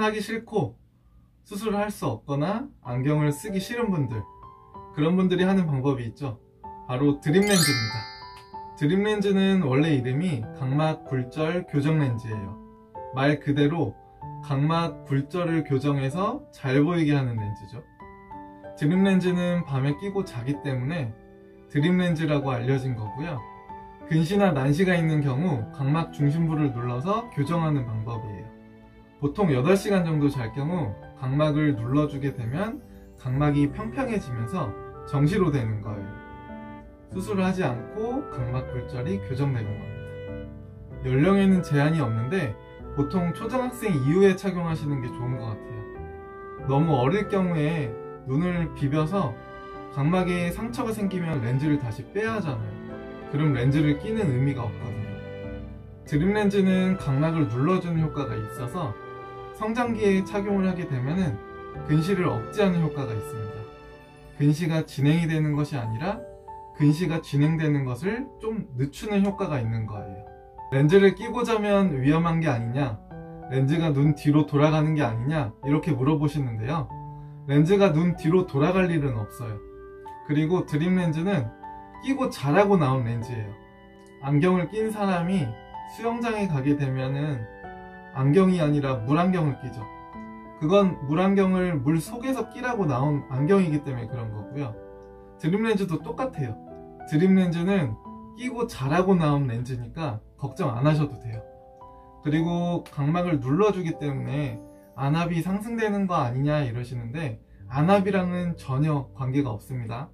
하기 싫고 수술을 할 수 없거나 안경을 쓰기 싫은 분들, 그런 분들이 하는 방법이 있죠. 바로 드림렌즈입니다. 드림렌즈는 원래 이름이 각막 굴절 교정 렌즈예요. 말 그대로 각막 굴절을 교정해서 잘 보이게 하는 렌즈죠. 드림렌즈는 밤에 끼고 자기 때문에 드림렌즈라고 알려진 거고요. 근시나 난시가 있는 경우 각막 중심부를 눌러서 교정하는 방법이에요. 보통 8시간 정도 잘 경우 각막을 눌러주게 되면 각막이 평평해지면서 정시로 되는 거예요. 수술을 하지 않고 각막 굴절이 교정되는 겁니다. 연령에는 제한이 없는데 보통 초등학생 이후에 착용하시는 게 좋은 것 같아요. 너무 어릴 경우에 눈을 비벼서 각막에 상처가 생기면 렌즈를 다시 빼야 하잖아요. 그럼 렌즈를 끼는 의미가 없거든요. 드림렌즈는 각막을 눌러주는 효과가 있어서 성장기에 착용을 하게 되면 근시를 억제하는 효과가 있습니다. 근시가 진행이 되는 것이 아니라 근시가 진행되는 것을 좀 늦추는 효과가 있는 거예요. 렌즈를 끼고 자면 위험한 게 아니냐, 렌즈가 눈 뒤로 돌아가는 게 아니냐 이렇게 물어보시는데요. 렌즈가 눈 뒤로 돌아갈 일은 없어요. 그리고 드림렌즈는 끼고 자라고 나온 렌즈예요. 안경을 낀 사람이 수영장에 가게 되면은 안경이 아니라 물안경을 끼죠. 그건 물안경을 물 속에서 끼라고 나온 안경이기 때문에 그런 거고요. 드림렌즈도 똑같아요. 드림렌즈는 끼고 자라고 나온 렌즈니까 걱정 안 하셔도 돼요. 그리고 각막을 눌러주기 때문에 안압이 상승되는 거 아니냐 이러시는데 안압이랑은 전혀 관계가 없습니다.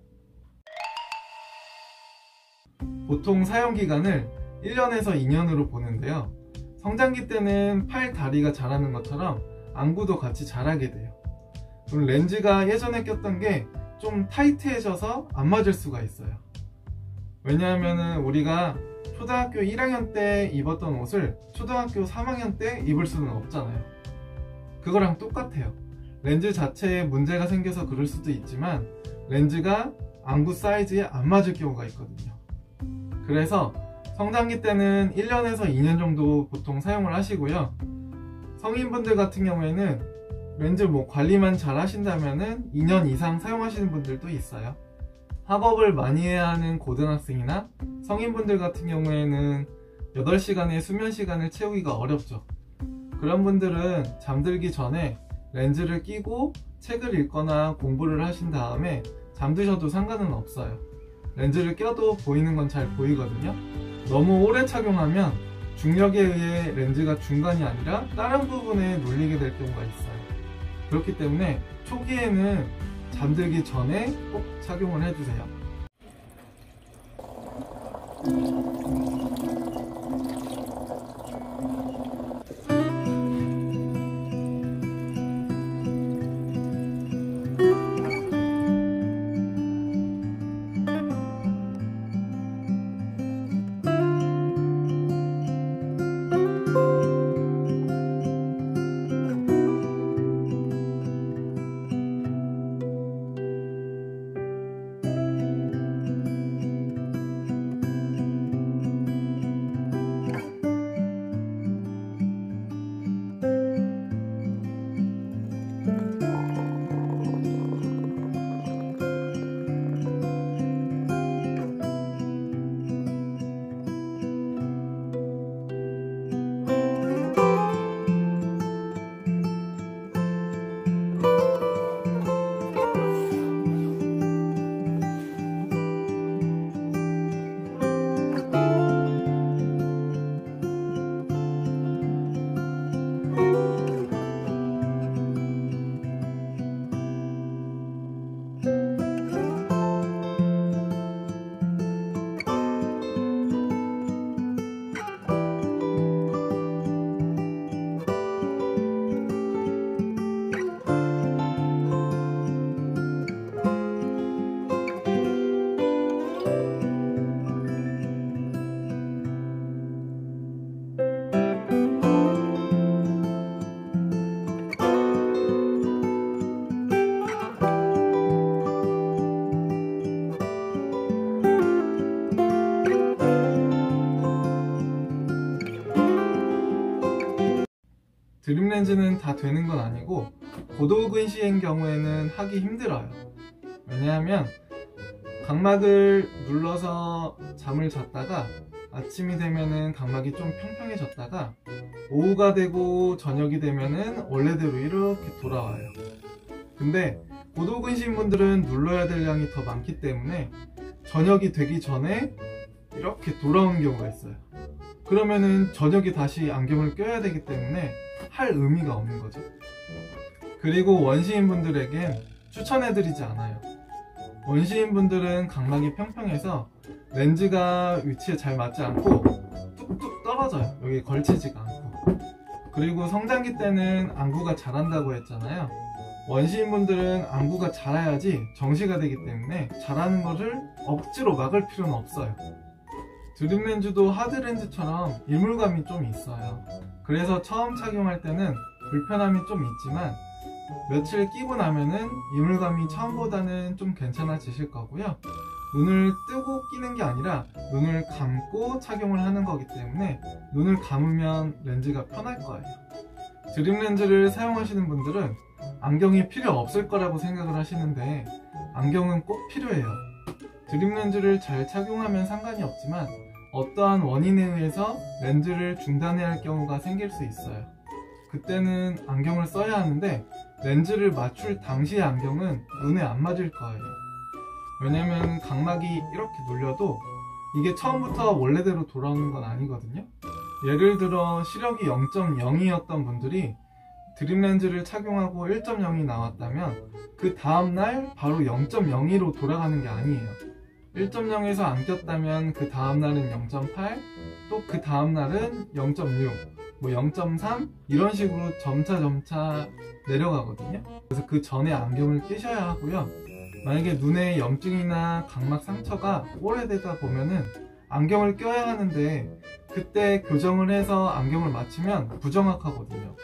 보통 사용기간을 1년에서 2년으로 보는데요. 성장기 때는 팔, 다리가 자라는 것처럼 안구도 같이 자라게 돼요. 그럼 렌즈가 예전에 꼈던 게 좀 타이트해져서 안 맞을 수가 있어요. 왜냐하면 우리가 초등학교 1학년 때 입었던 옷을 초등학교 3학년 때 입을 수는 없잖아요. 그거랑 똑같아요. 렌즈 자체에 문제가 생겨서 그럴 수도 있지만 렌즈가 안구 사이즈에 안 맞을 경우가 있거든요. 그래서 성장기 때는 1년에서 2년 정도 보통 사용을 하시고요. 성인분들 같은 경우에는 렌즈 관리만 잘 하신다면 2년 이상 사용하시는 분들도 있어요. 학업을 많이 해야 하는 고등학생이나 성인분들 같은 경우에는 8시간의 수면 시간을 채우기가 어렵죠. 그런 분들은 잠들기 전에 렌즈를 끼고 책을 읽거나 공부를 하신 다음에 잠드셔도 상관은 없어요. 렌즈를 껴도 보이는 건 잘 보이거든요. 너무 오래 착용하면 중력에 의해 렌즈가 중간이 아니라 다른 부분에 눌리게 될 경우가 있어요. 그렇기 때문에 초기에는 잠들기 전에 꼭 착용을 해주세요. 드림렌즈는 다 되는 건 아니고 고도근시인 경우에는 하기 힘들어요. 왜냐하면 각막을 눌러서 잠을 잤다가 아침이 되면은 각막이 좀 평평해졌다가 오후가 되고 저녁이 되면은 원래대로 이렇게 돌아와요. 근데 고도근시인 분들은 눌러야 될 양이 더 많기 때문에 저녁이 되기 전에 이렇게 돌아오는 경우가 있어요. 그러면은 저녁에 다시 안경을 껴야 되기 때문에 할 의미가 없는 거죠. 그리고 원시인 분들에겐 추천해드리지 않아요. 원시인 분들은 각막이 평평해서 렌즈가 위치에 잘 맞지 않고 뚝뚝 떨어져요. 여기 걸치지가 않고. 그리고 성장기 때는 안구가 자란다고 했잖아요. 원시인 분들은 안구가 자라야지 정시가 되기 때문에 자라는 것을 억지로 막을 필요는 없어요. 드림렌즈도 하드렌즈처럼 이물감이 좀 있어요. 그래서 처음 착용할 때는 불편함이 좀 있지만 며칠 끼고 나면은 이물감이 처음보다는 좀 괜찮아지실 거고요. 눈을 뜨고 끼는 게 아니라 눈을 감고 착용을 하는 거기 때문에 눈을 감으면 렌즈가 편할 거예요. 드림렌즈를 사용하시는 분들은 안경이 필요 없을 거라고 생각을 하시는데 안경은 꼭 필요해요. 드림렌즈를 잘 착용하면 상관이 없지만 어떠한 원인에 의해서 렌즈를 중단해야 할 경우가 생길 수 있어요. 그때는 안경을 써야 하는데 렌즈를 맞출 당시의 안경은 눈에 안 맞을 거예요. 왜냐면 각막이 이렇게 눌려도 이게 처음부터 원래대로 돌아오는 건 아니거든요. 예를 들어 시력이 0.0이었던 분들이 드림렌즈를 착용하고 1.0이 나왔다면 그 다음날 바로 0.02로 돌아가는 게 아니에요. 1.0에서 안 꼈다면 그 다음날은 0.8, 또 그 다음날은 0.6, 뭐 0.3 이런 식으로 점차 내려가거든요. 그래서 그 전에 안경을 끼셔야 하고요. 만약에 눈에 염증이나 각막 상처가 오래되다 보면은 안경을 껴야 하는데 그때 교정을 해서 안경을 맞추면 부정확하거든요.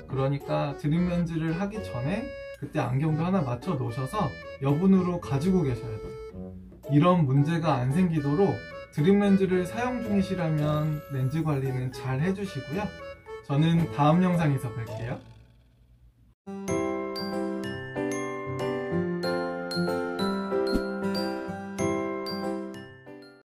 그러니까 드림렌즈를 하기 전에 그때 안경도 하나 맞춰 놓으셔서 여분으로 가지고 계셔야 돼요. 이런 문제가 안 생기도록 드림렌즈를 사용 중이시라면 렌즈 관리는 잘 해주시고요. 저는 다음 영상에서 뵐게요.